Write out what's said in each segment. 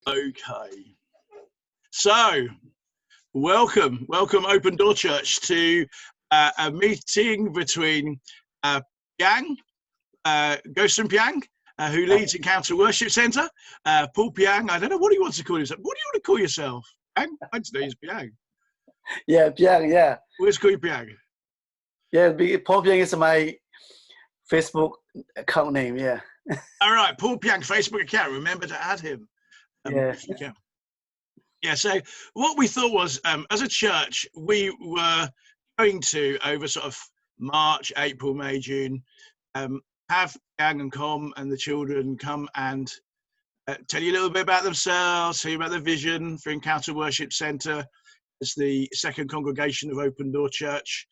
Okay. So, welcome Open Door Church to a meeting between Piang, Go Sum Piang, who leads Encounter Worship Centre, Paul Piang. I don't know what he wants to call himself. What do you want to call yourself? Piang? I just know he's Piang. Yeah, Piang, yeah. Let's call you Piang. Yeah, Paul Piang is my Facebook account name, yeah. All right, Paul Piang, Facebook account. Remember to add him. Yeah. If you can. Yeah, so what we thought was, as a church, we were going to, over sort of March, April, May, June, have Yang and Com and the children come and tell you a little bit about themselves, tell you about their vision for Encounter Worship Centre as the second congregation of Open Door Church.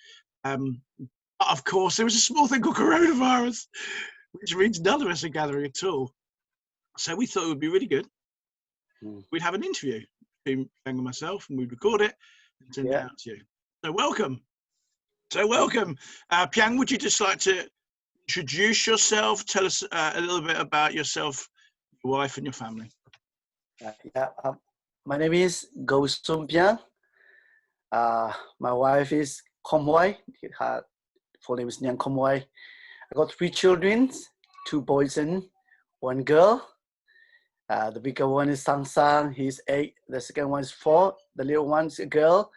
Of course, there was a small thing called coronavirus, which means none of us are gathering at all. So we thought it would be really good. We'd have an interview between Piang and myself, and we'd record it and send it out to you. So welcome. Piang, would you just like to introduce yourself? Tell us a little bit about yourself, your wife, and your family. My name is Go Sum Piang. My wife is Komwai. Her full name is Nyang Komwai. I got 3 children, 2 boys and 1 girl. The bigger one is Sang Sang. He's 8. The second one is 4. The little one's a girl.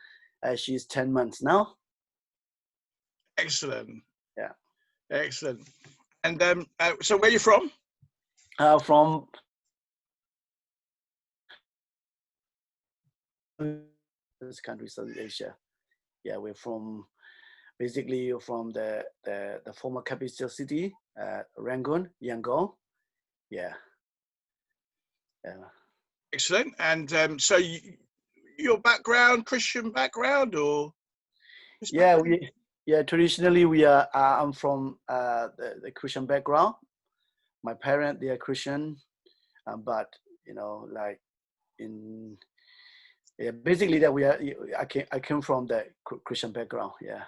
She's 10 months now. Excellent. Yeah. Excellent. And so where are you from? From this country, South Asia. Yeah, we're from basically from the former capital city, Rangoon, Yangon. Yeah. Excellent. And so your background, Christian background, or? Traditionally we are. I'm from the Christian background. My parents, they are Christian, but basically that we are. I came from the Christian background. Yeah.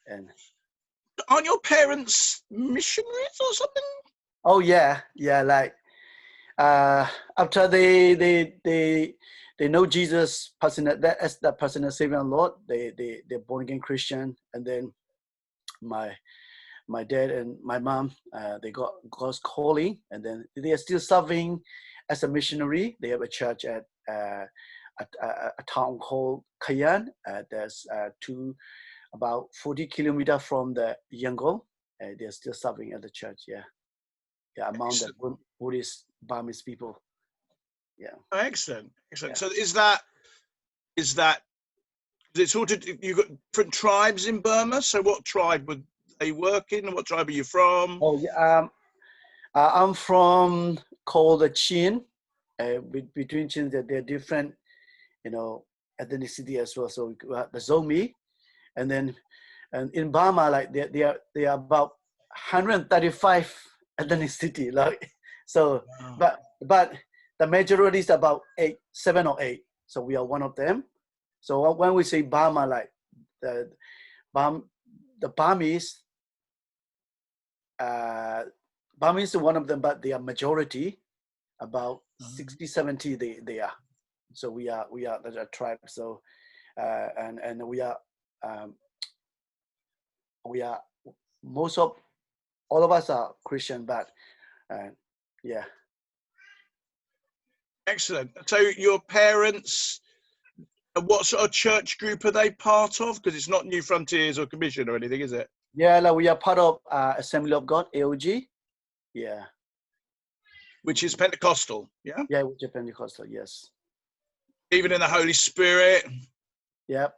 And aren't your parents missionaries or something? Oh yeah. Like after they know Jesus as the personal Savior and Lord, they're born again Christian, and then my dad and my mom they got God's calling, and then they are still serving as a missionary. They have a church at a town called Kayan. There's about 40 kilometers from the Yangon. They're still serving at the church. Among the Buddhist Burmese people. Yeah. Oh, excellent. Yeah. So is that sort of, you've got different tribes in Burma? So what tribe would they work in, and what tribe are you from? Oh yeah, I'm from called the Chin. Between Chin, they're different, ethnicity as well. So the Zomi, and in Burma, like they are about 135 ethnicity, like so. Wow. But the majority is about 7 or 8. So we are one of them. So when we say Burma, like the Burmese, Burmese is one of them, but they are majority, about 60-70 they are. So we are the tribe. So and we are most of all of us are Christian, but yeah. Excellent. So your parents, what sort of church group are they part of? Because it's not New Frontiers or Commission or anything, is it? Yeah, like we are part of Assembly of God, AOG. Yeah. Which is Pentecostal, yeah? Yeah, which is Pentecostal, yes. Even in the Holy Spirit? Yep.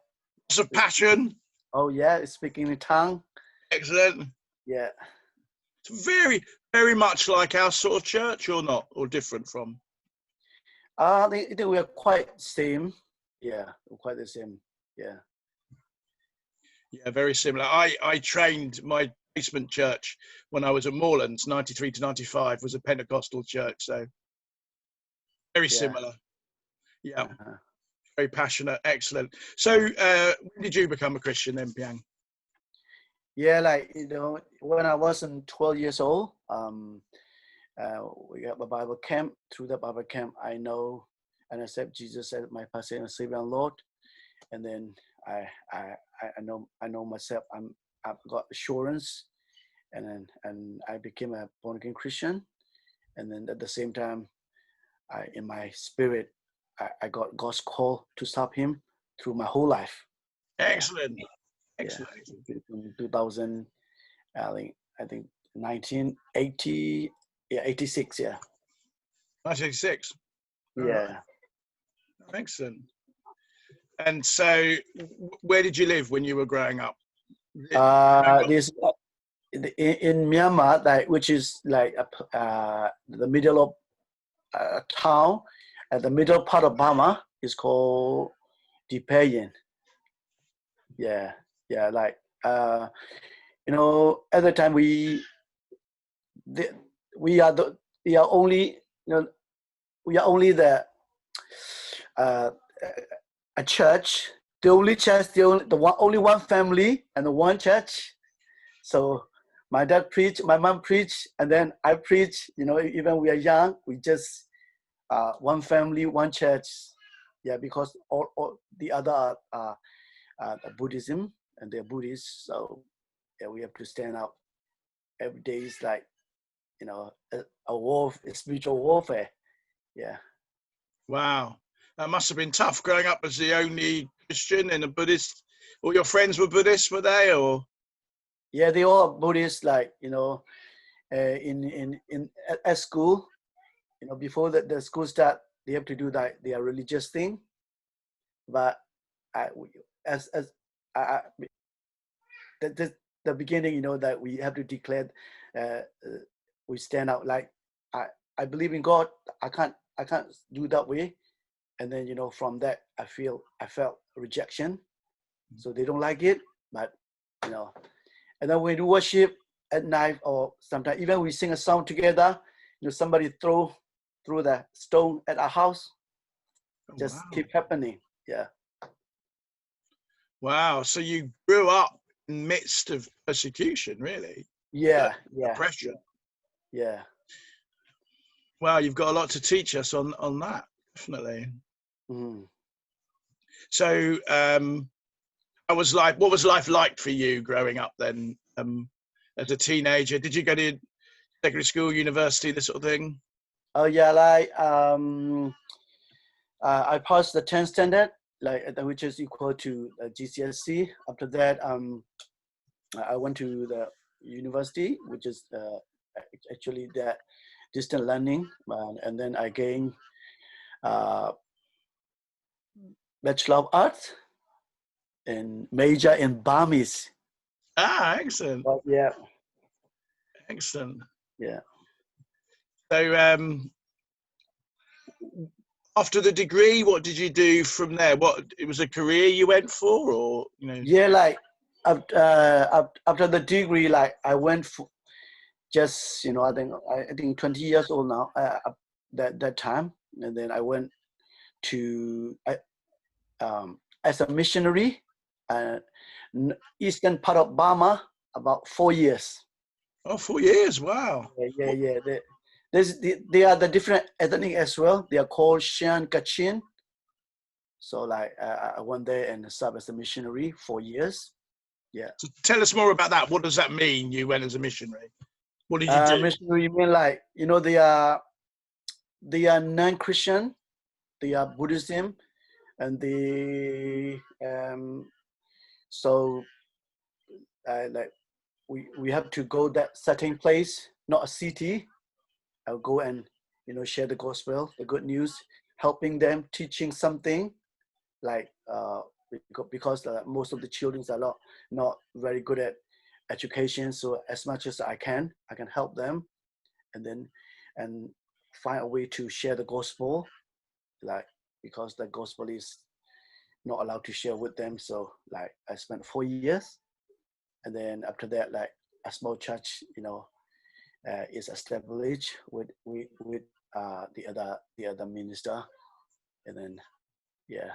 Lots of passion? Oh yeah, speaking in tongue. Excellent. Yeah. It's very, very much like our sort of church, or not? Or different from? I think we are quite same. Yeah, we're quite the same. Yeah. Yeah, very similar. I trained my basement church when I was at Moorlands, 93 to 95, was a Pentecostal church. So very similar. Yeah. Very passionate. Excellent. So when did you become a Christian then, Piang? Yeah, like, when I was 12 years old, We have a Bible camp. Through the Bible camp, I know and accept Jesus as my personal Savior and Lord. And then I know myself. I've got assurance, and I became a born again Christian. And then at the same time, in my spirit, I got God's call to serve Him through my whole life. Excellent. Yeah. Excellent. In 2000, I think 1980, 86. Yeah. 1986. Yeah. Right. Excellent. And so, where did you live when you were growing up? This in Myanmar, like, which is like the middle of town, at the middle part of Burma, is called Dipayan. Yeah, like at the time we are only the a church, the only church, only one family and one church. So my dad preached, my mom preached, and then I preach. Even we are young, we just one family, one church. Yeah, because all the other are Buddhism, and they're Buddhists. So yeah, we have to stand up every day. Is like a spiritual warfare. Yeah. Wow, that must have been tough growing up as the only Christian in a Buddhist. All your friends were Buddhists, were they, or? Yeah, they all are Buddhists. Like at school, before the school start, they have to do that their religious thing. But the beginning, that we have to declare, we stand out like I believe in God. I can't do that way. And then from that I felt rejection, so they don't like it. But and then when we worship at night, or sometimes even we sing a song together, somebody throw the stone at our house. Just keep happening. Yeah. Wow. So you grew up in the midst of persecution, really? Yeah. Oppression. Yeah. Wow, you've got a lot to teach us on that, definitely. Mm. So, what was life like for you growing up then, as a teenager? Did you go to secondary school, university, this sort of thing? Oh yeah, like I passed the 10th standard, which is equal to GCSE. After that, I went to the university, which is actually the distant learning, and then I gained Bachelor of Arts and major in Burmese. Excellent. But yeah. Excellent. Yeah. So, after the degree, what did you do from there? It was a career you went for, or Yeah, like after the degree, like I went for just I think 20 years old now. That time, and then I went to as a missionary, eastern part of Burma, about 4 years. Oh, 4 years! Wow. Yeah. They are the different ethnic as well. They are called Shan Kachin. So like I went there and served as a missionary 4 years. Yeah. So tell us more about that. What does that mean? You went as a missionary. What did you do? Missionary mean like they are non-Christian. They are Buddhism, and so like we have to go that certain place, not a city. I'll go and share the gospel, the good news, helping them, teaching something, like because most of the children are not very good at education. So as much as I can help them, and find a way to share the gospel, like because the gospel is not allowed to share with them. So like I spent 4 years, and then after that, like a small church, is established with the other minister, and then yeah.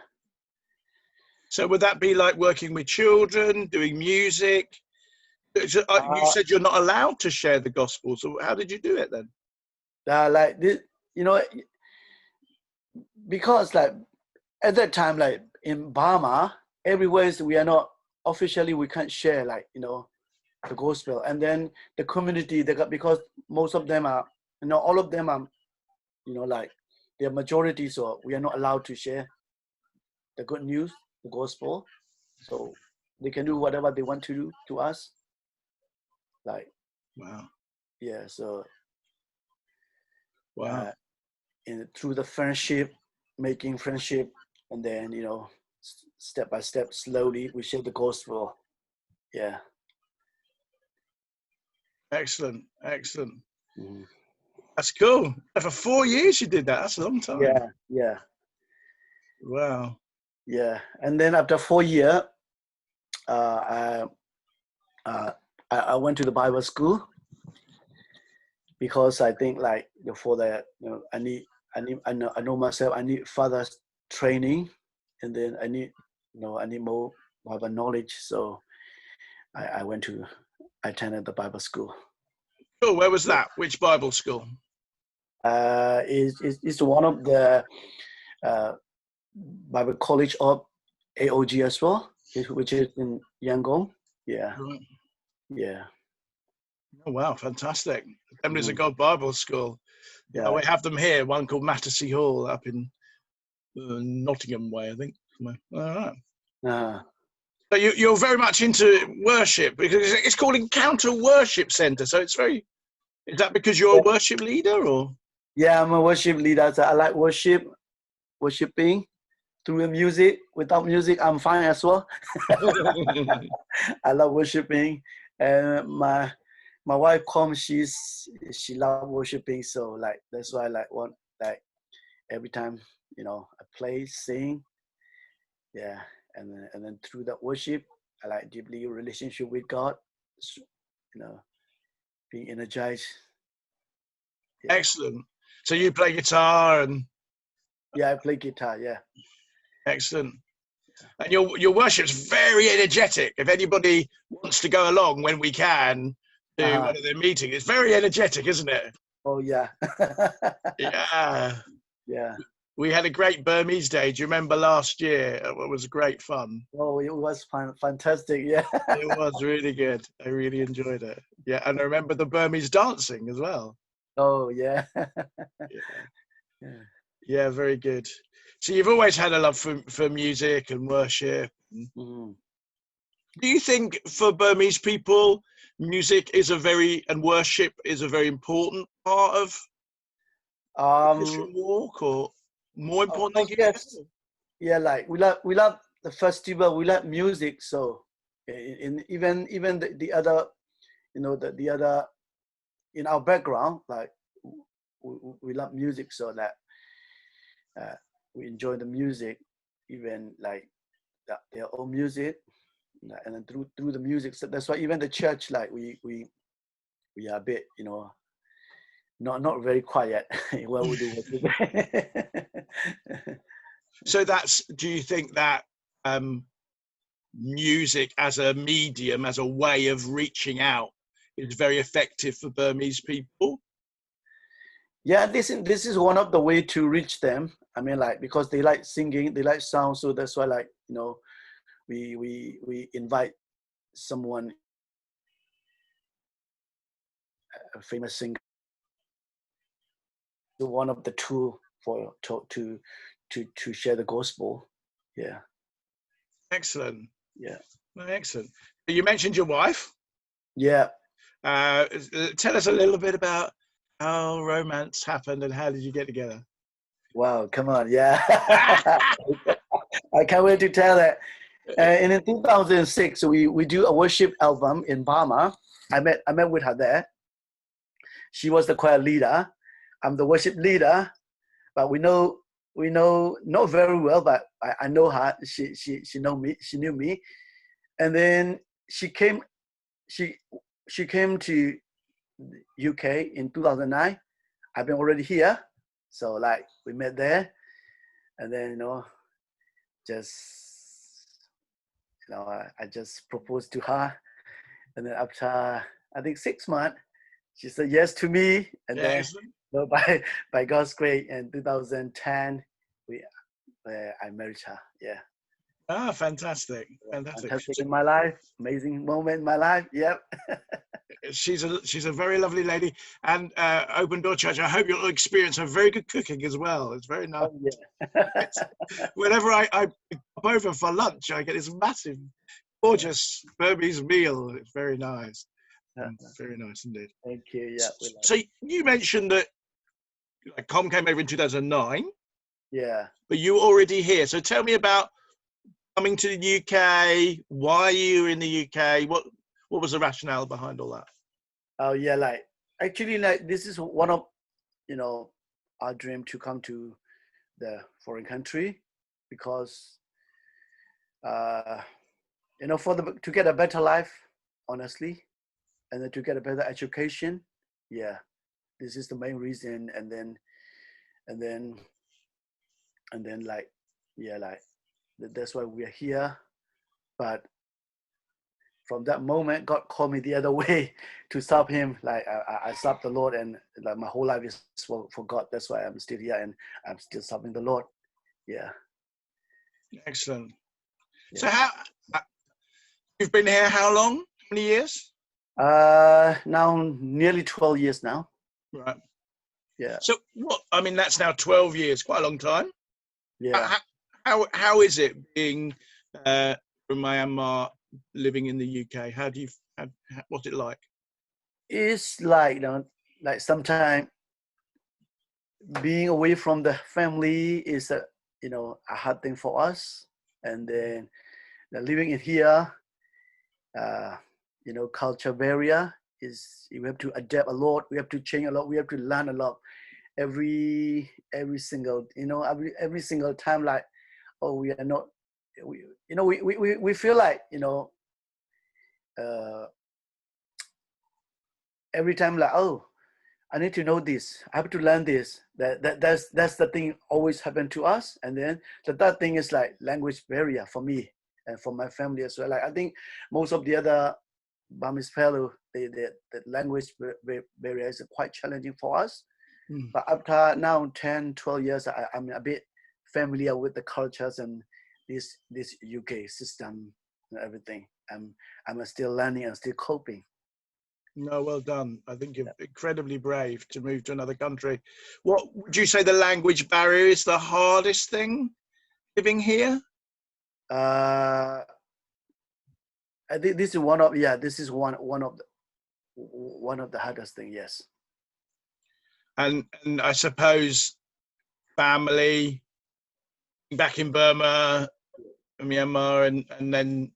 So would that be like working with children, doing music? You said you're not allowed to share the gospel, so how did you do it then? like this, you know, because like at that time, like in Burma, everywhere we are not officially, we can't share like, you know, the gospel. And then the community, they got, because most of them are, you know, all of them are, you know, like they're majority, so we are not allowed to share the good news, the gospel. So they can do whatever they want to do to us. Like, Wow. yeah, so Wow. through the friendship, making friendship, and then, you know, step by step, slowly, we share the gospel. Yeah. Excellent. Excellent. Mhm. That's cool. For 4 years you did that. That's a long time. Yeah, yeah, Wow. yeah. And then after 4 years, uh, I went to the Bible school, because I think like for that, you know, I know myself, I need further training, and then I need, you know, I need more Bible knowledge. So I attended the Bible school. Cool. Where was that? Which Bible school? It's one of the Bible College of AOG as well, which is in Yangon. Yeah, Right. yeah. Oh, wow. Fantastic. Assemblies of Mhm. God Bible School. Yeah, Yeah. we have them here. One called Mattersea Hall up in Nottingham way, I think. All right. Uh, So you're very much into worship, because it's called Encounter Worship Centre. So it's very. Is that because you're a worship leader, or? yeah, I'm a worship leader. So I like worshiping through the music. Without music, I'm fine as well. I love worshiping, and my wife comes. She loves worshiping, so like that's why I like every time, you know, I play, sing, yeah, and then through that worship, I like deeply relationship with God, you know, being energized. Yeah, Excellent. So you play guitar and yeah, I play guitar. Yeah, excellent. And your worship's very energetic. If anybody wants to go along when we can to uh-huh. one of their meetings, it's very energetic, isn't it? Oh yeah, Yeah. yeah. We had a great Burmese day. Do you remember last year? It was great fun. Oh, it was fantastic. Yeah. It was really good. I really enjoyed it. Yeah, and I remember the Burmese dancing as well. Oh yeah. Yeah, Yeah. yeah, very good. So you've always had a love for music and worship. Mhm. Do you think for Burmese people, music is and worship is a very important part of the Christian Um, walk, or more of important than course, you yes. Yeah, like we love the festival, we love music. So even the other, you know, the other in our background, like we love music, so that uh, we enjoy the music, even like their own music, and then through the music. So that's why even the church, like we are a bit, you know, not very quiet when we do worship. So do you think that music as a medium, as a way of reaching out, is very effective for Burmese people? Yeah, this is one of the way to reach them. I mean, like, because they like singing, they like sound, so that's why, like, you know, we invite someone, a famous singer, one of the tool for to share the gospel. Yeah, Excellent. yeah, Excellent. You mentioned your wife. yeah. Tell us a little bit about how romance happened and how did you get together? Wow, come on, yeah. I can't wait to tell that. And in 2006, we do a worship album in Burma. I met with her there. She was the choir leader. I'm the worship leader, but we know not very well, but I know her. She know me. She knew me, and then she came she she came to UK in 2009. I've been already here, so like we met there, and then, you know, just, you know, I just proposed to her, and then after I think 6 months, she said yes to me, and Yeah, then excellent. No, by God's grace, in 2010, we I married her. Yeah, Ah, fantastic, yeah. fantastic. Fantastic So in my life, amazing moment in my life. Yep. she's a very lovely lady, and Open Door Church. I hope you'll experience her very good cooking as well. It's very nice. Oh yeah. It's, whenever I pop over for lunch, I get this massive, gorgeous Burmese meal. It's very nice. Very nice indeed. Thank you. Yeah, we love. So you mentioned that like, Com came over in 2009, Yeah. but you were already here. So tell me about coming to the UK. Why you were in the UK? What was the rationale behind all that? Oh yeah, like actually, like this is one of you know our dream to come to the foreign country because uh, for the to get a better life, honestly, and then to get a better education. Yeah, this is the main reason, and then like yeah, like that's why we are here. But from that moment, God called me the other way to serve Him. Like I serve the Lord, and like my whole life is for God. That's why I'm still here, and I'm still serving the Lord. Yeah, Excellent. yeah. So how you've been here? How long? How many years? Now nearly 12 years now. Right. Yeah, So what? I mean, that's now 12 years. Quite a long time. yeah. How how is it being from Myanmar living in the UK? How do you? What's it like? It's like like sometimes being away from the family is a hard thing for us, and then living in here, uh, culture barrier is we have to adapt a lot. We have to change a lot. We have to learn a lot every single every single time. Like, oh, we are not. We feel like uh, every time like, oh, I need to know this. I have to learn this. That's the thing always happen to us. And then the third thing is like language barrier for me and for my family as well. Like I think most of the other Burmese fellow, the language barrier is quite challenging for us. Mm. But after now 10, 12 years, I'm a bit familiar with the cultures and this UK system and everything. I'm still learning and still coping. No, well done. I think you're incredibly brave to move to another country. What would you say the language barrier is the hardest thing living here? Uh, I think this is one of this is one of the hardest thing. Yes. And I suppose family back in Burma, Myanmar, and then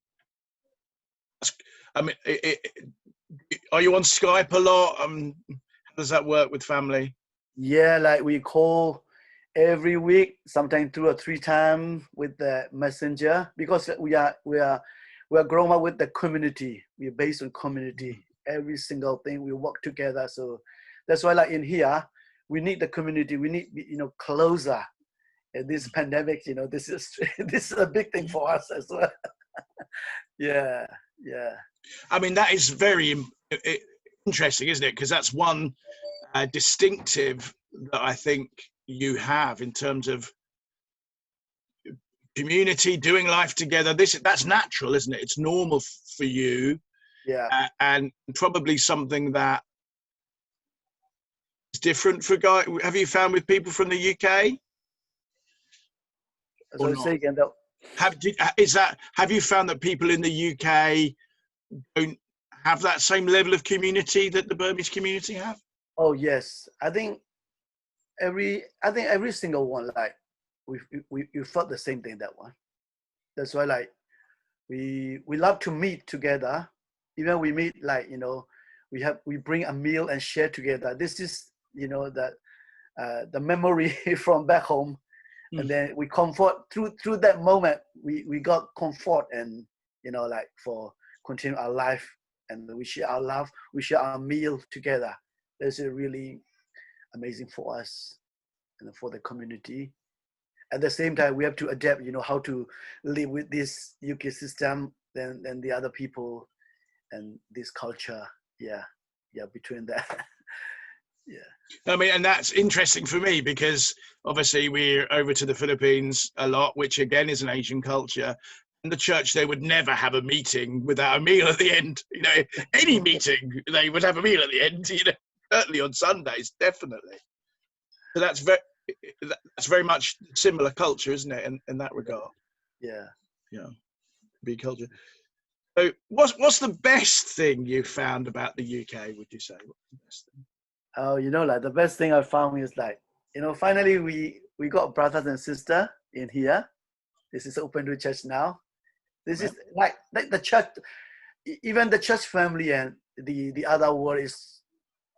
I mean, are you on Skype a lot? How does that work with family? Yeah, like we call every week, sometimes 2 or 3 times with the messenger because we are grown up with the community. We're based on community. Every single thing we work together. So that's why, like in here, we need the community. We need closer. And this pandemic, this is this is a big thing for us as well. Yeah, yeah. I mean, that is very interesting, isn't it? Because that's one distinctive that I think you have in terms of community, doing life together. That's natural, isn't it? It's normal for you, Yeah. and probably something that is different for guy. Have you found with people from the UK As or I not? say again, Have you found that people in the UK don't have that same level of community that the Burmese community have? oh yes, I think every single one, like we felt the same thing, that one. That's why like we love to meet together. Even we meet like we bring a meal and share together. This is the memory from back home, and then we comfort through that moment. We got comfort, and like for continue our life, and we share our love, we share our meal together. That's really amazing for us and for the community. At the same time, we have to adapt, how to live with this UK system and the other people and this culture. Yeah, yeah, between that. Yeah. I mean, and that's interesting for me because obviously we're over to the Philippines a lot, which again is an Asian culture. And the church, they would never have a meeting without a meal at the end. You know, any meeting, they would have a meal at the end, you know, certainly on Sundays, definitely. So that's very much similar culture, isn't it, in that regard? Yeah. Yeah, big culture. So what's the best thing you found about the UK, would you say? What's the best thing? Oh, you know, like the best thing I found is like, you know, finally we got brothers and sister in here. This is open to church now. This is like the church, even the church family and the other world is,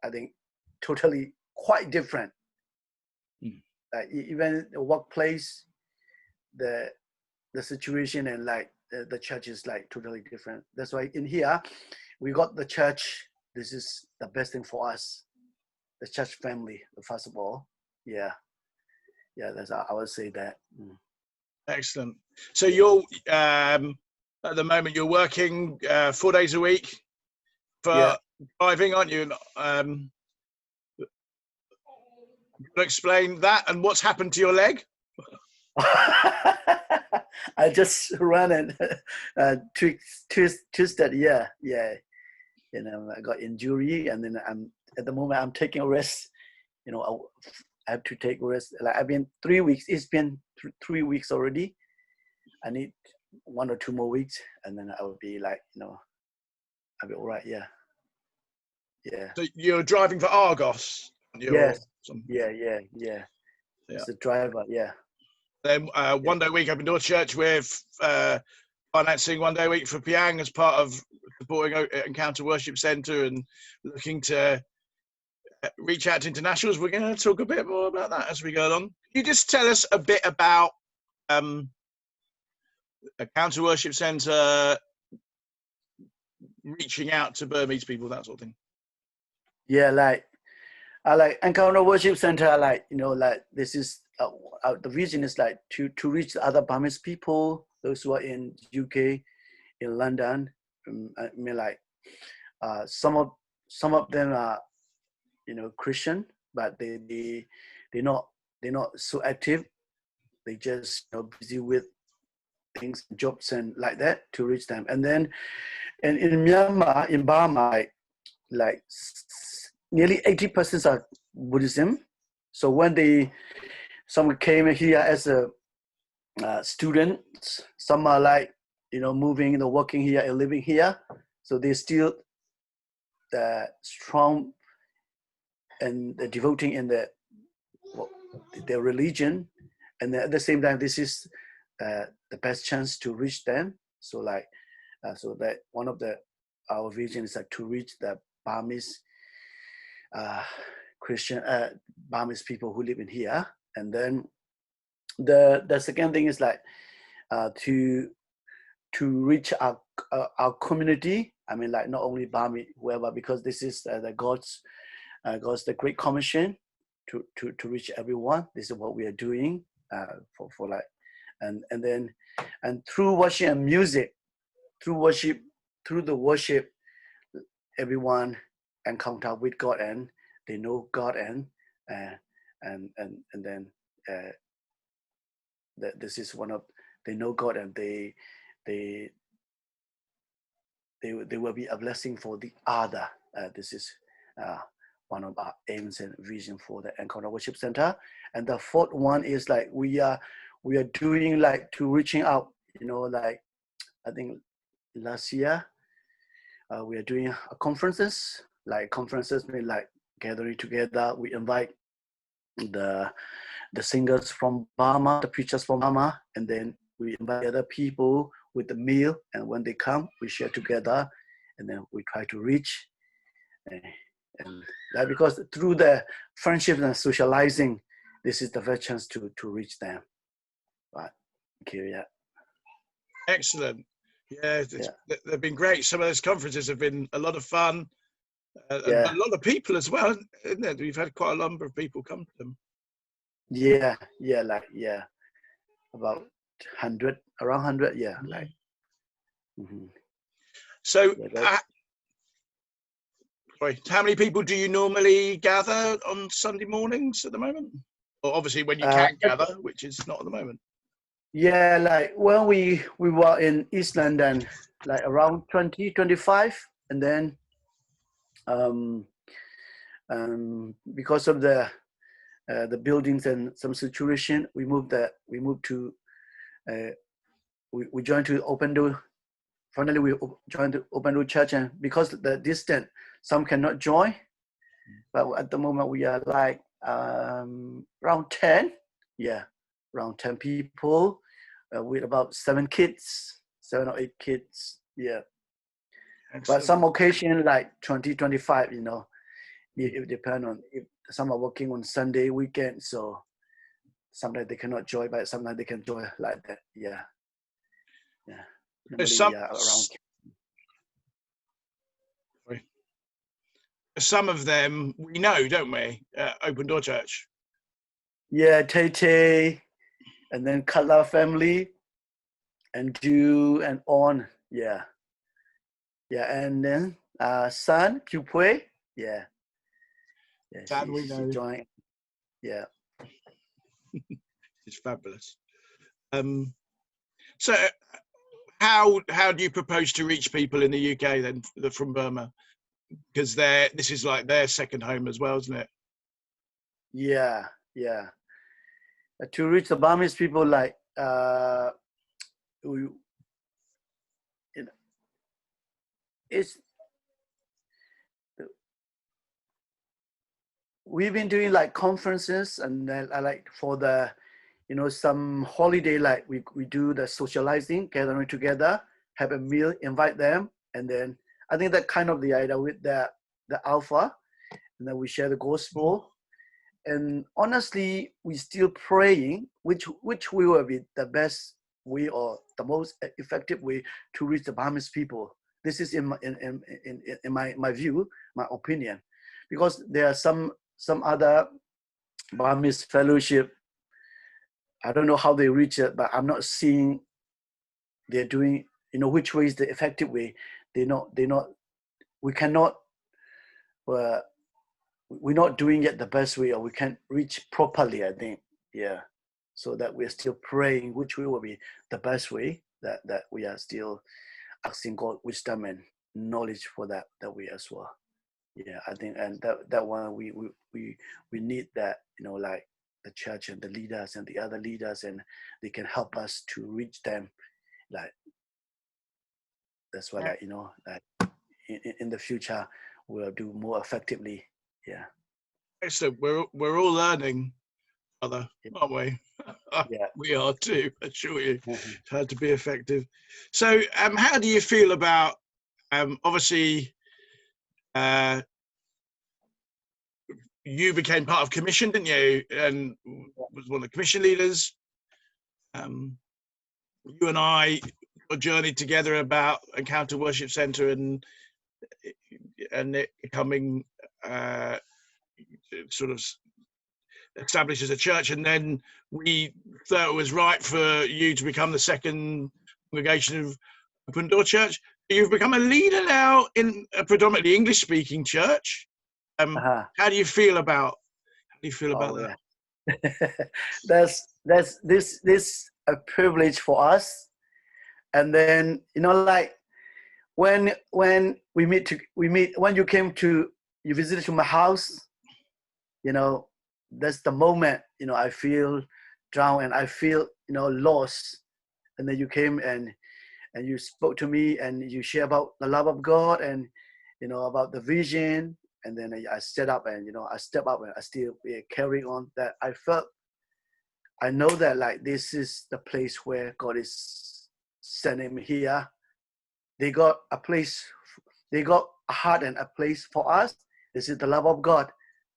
I think, totally quite different. Even the workplace, the situation and like the church is like totally different. That's why in here we got the church. This is the best thing for us, the church family. First of all, yeah, that's I would say that. Excellent. So you're at the moment you're working 4 days a week for driving, aren't you? Can you explain that and what's happened to your leg? I just ran and twisted. Yeah. You know, I got injury, and then at the moment I'm taking a rest. You know, I have to take a rest. Like I've been 3 weeks. It's been 3 weeks already. I need 1 or 2 more weeks, and then I will be like, you know, I'll be all right. Yeah. So you're driving for Argos? Yes. Yeah. It's a driver. Yeah. Then 1 day a week open door church with financing 1 day a week for Piang as part of supporting Encounter Worship Centre and looking to reach out to internationals. We're going to talk a bit more about that as we go along. Can you just tell us a bit about Encounter Worship Centre reaching out to Burmese people, that sort of thing? Yeah, like I like Encounter Worship Centre. I like, you know, like this is the vision is like to reach the other Burmese people, those who are in UK, in London. I mean, like some of them are, you know, Christian, but they're not so active. They just, you know, busy with things, jobs and like that to reach them. And then in Myanmar, in Burma, like nearly 80% are Buddhism. So when someone came here as a student, some are like, you know, moving, you know, working here and living here. So they still strong and devoting in their religion. And at the same time, this is the best chance to reach them. So like, so that one of our vision is like to reach the Burmese Christian Burmese people who live in here. And then the second thing is like to reach our community. I mean, like not only Burmese, whoever, because this is the God's the Great Commission to reach everyone. This is what we are doing for like, and then through worship and music, through the worship, everyone encounter with God and they know God and then this is one of, they know God and they will be a blessing for the other. This is one of our aims and vision for the Encounter Worship Center. And the fourth one is like we are doing like to reaching out, you know, like I think last year we are doing conferences. Like conferences mean like gathering together. We invite the singers from Burma, the preachers from Burma, and then we invite other people with the meal. And when they come, we share together, and then we try to reach. And that because through the friendship and socializing, this is the first chance to reach them. Right. Thank you. Yeah. Excellent. Yeah, they've been great. Some of those conferences have been a lot of fun. A lot of people as well, isn't it? We've had quite a number of people come to them. Yeah, about 100, around 100. Yeah, like. So, Sorry. How many people do you normally gather on Sunday mornings at the moment? Or obviously when you can gather, which is not at the moment. Yeah, like when we were in East London, like around 20, 25, and then because of the buildings and some situation, we moved to we joined to Open Door. Finally, we joined the Open Door Church, and because the distance, some cannot join. But at the moment, we are like around 10, yeah, around 10 people with about 7 or 8 kids, yeah. Excellent. But some occasion like 20, 25, you know, it depends on if some are working on Sunday, weekend, so sometimes they cannot join, but sometimes they can join like that, yeah. Yeah. Normally we are around. Some of them we know, don't we? Open Door Church. Yeah, Tay, and then Kala family, and Do and on, yeah. Yeah, and then son, Pupue, yeah. Yeah, she joined, yeah. It's fabulous. So how do you propose to reach people in the UK then from Burma? Because this is like their second home as well, isn't it? Yeah. To reach the Burmese people, like we've been doing like conferences, and then I like for the, you know, some holiday, like we do the socializing, gathering together, have a meal, invite them, and then I think that kind of the idea with the Alpha, and then we share the gospel. And honestly, we still praying which will be the best way or the most effective way to reach the Burmese people. This is in my view, my opinion, because there are some other Burmese fellowship. I don't know how they reach it, but I'm not seeing they're doing, you know, which way is the effective way. They're not. We cannot. We're not doing it the best way, or we can't reach properly, I think, yeah. So that we're still praying which way will be the best way, that we are still asking God wisdom and knowledge for that way as well, yeah. I think, and that one we need that, you know, like the church and the leaders and the other leaders, and they can help us to reach them, like that's why, like, you know, like in the future we'll do more effectively, yeah. Excellent. We're all learning, brother, aren't we? Yeah. We are too, I assure you. It's hard to be effective. So how do you feel about obviously you became part of commission, didn't you? And was one of the commission leaders. You and I journeyed together about Encounter Worship Centre and it becoming sort of established as a church, and then we thought it was right for you to become the second congregation of Open Door Church. You've become a leader now in a predominantly English-speaking church. How do you feel about that? That's this a privilege for us. And then, you know, like when we meet when you visited to my house, you know, that's the moment, you know, I feel drowned and I feel, you know, lost. And then you came and you spoke to me and you share about the love of God and, you know, about the vision. And then I set up and, you know, I step up and I still carry on that. I know that like this is the place where God is sending me here. They got a place, they got a heart and a place for us. This is the love of God.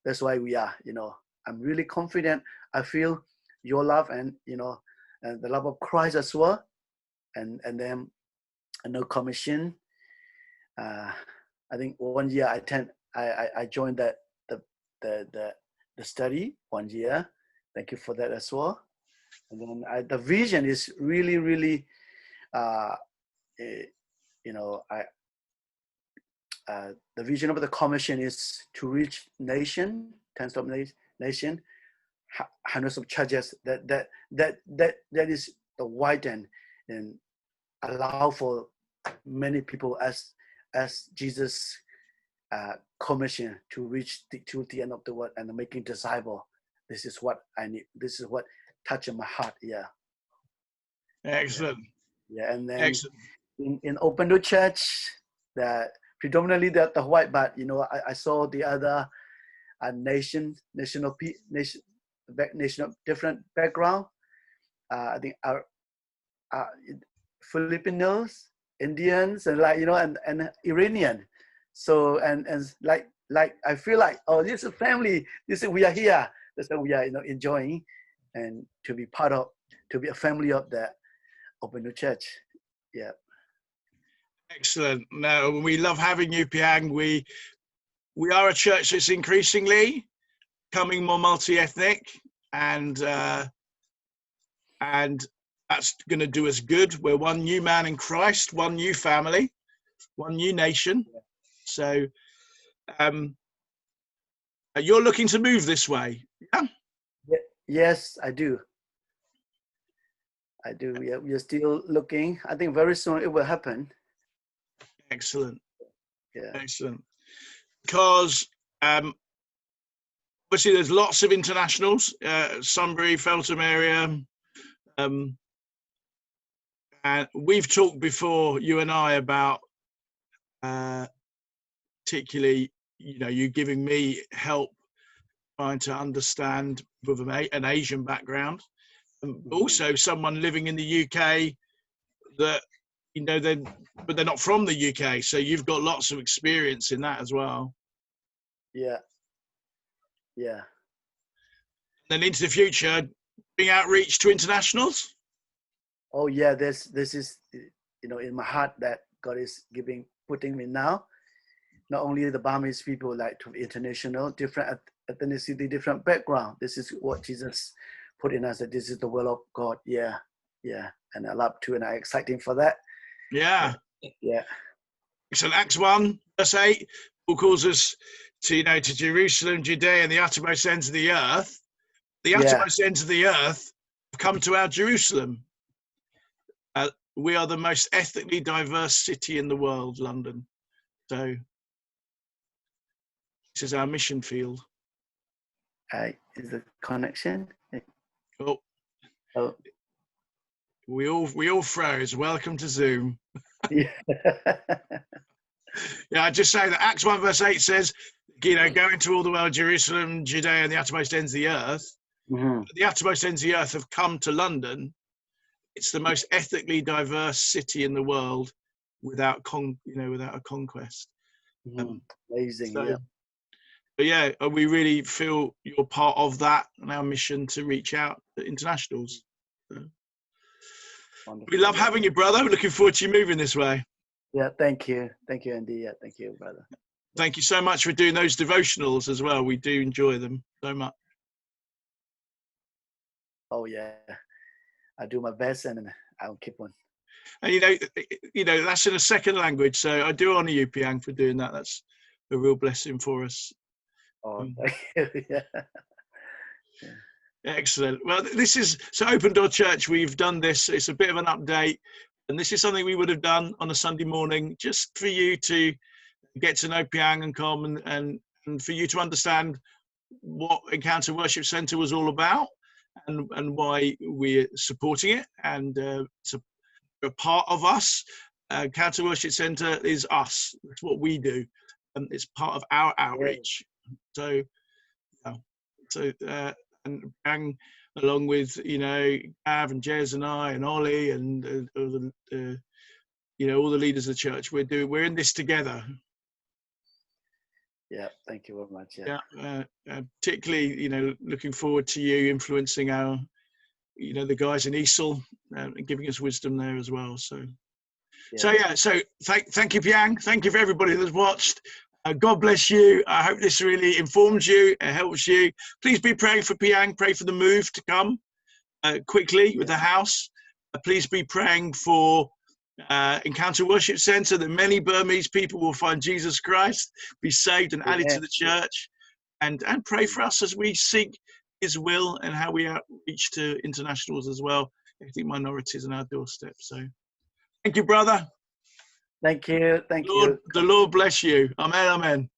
That's why we are, you know, I'm really confident. I feel your love and, you know, and the love of Christ as well. And then I know commission. I think 1 year I joined the study 1 year. Thank you for that as well. And then the vision is really, you know, the vision of the commission is to reach tens of nation, hundreds of churches. That is the widen and allow for many people as Jesus commission to reach to the end of the world and making disciple. This is what I need. This is what touched my heart. Yeah. Excellent. Yeah, and then Excellent. in Open Door Church, that predominantly the white, but I saw the other nation different background. I think our Filipinos, Indians, and and Iranian. So and like I feel like, oh, this is family. We are here. That's what we are enjoying, and to be a family of the Open Door Church. Yeah. Excellent. No, we love having you, Piang. We are a church that's increasingly becoming more multi-ethnic, and that's going to do us good. We're one new man in Christ, one new family, one new nation. So you're looking to move this way, yeah? Yes, I do. Yeah, we are still looking. I think very soon it will happen. Excellent. Yeah. Excellent. Because obviously there's lots of internationals, Sunbury, Feltham area. And we've talked before, you and I, about particularly, you giving me help trying to understand with an Asian background. Also someone living in the UK that, but they're not from the UK. So you've got lots of experience in that as well. Yeah. Yeah. Then into the future, doing outreach to internationals. Oh yeah, this is in my heart that God is putting me now. Not only the Burmese people, like to international, different ethnicity, different background. This is what Jesus put in us. That this is the will of God. Yeah, yeah, and I love to, and I'm excited for that. Yeah, yeah. So Acts 1 verse 8, Paul calls us to to Jerusalem, Judea, and the uttermost ends of the earth. The uttermost ends of the earth have come to our Jerusalem. We are the most ethnically diverse city in the world, London. So this is our mission field. Is the connection? Oh. We all froze. Welcome to Zoom. Yeah. Yeah, I just say that Acts 1 verse 8 says, go into all the world, Jerusalem, Judea, and the uttermost ends of the earth. Mm-hmm. The uttermost ends of the earth have come to London. It's the most ethnically diverse city in the world without a conquest. Amazing. So, yeah. But yeah, we really feel you're part of that and our mission to reach out to internationals. So. We love having you, brother. We're looking forward to you moving this way. Yeah, thank you, Andy. Yeah, thank you, brother. Thank you so much for doing those devotionals as well. We do enjoy them so much. Oh yeah, I do my best, and I'll keep on. And that's in a second language, so I do honour you, Piang, for doing that. That's a real blessing for us. Oh, thank you. Yeah. Excellent. Well, this is Open Door Church. We've done this. It's a bit of an update, and this is something we would have done on a Sunday morning, just for you to get to know Piang and Com, and for you to understand what Encounter Worship Centre was all about, and why we're supporting it, and it's a part of us. Encounter Worship Centre is us. It's what we do, and it's part of our outreach. So, and Piang, along with Gav and Jez and I and Ollie and all the leaders of the church, we're in this together. Yeah, thank you very much. Yeah, particularly looking forward to you influencing our the guys in Easel and giving us wisdom there as well. So thank you, Piang. Thank you for everybody that's watched. God bless you. I hope this really informs you and helps you. Please be praying for Piang. Pray for the move to come quickly with the house. Please be praying for Encounter Worship Centre, that many Burmese people will find Jesus Christ, be saved and added to the church, and pray for us as we seek his will and how we outreach to internationals as well, ethnic minorities on our doorstep. So thank you, brother. Thank you. Thank you. The Lord bless you. Amen. Amen.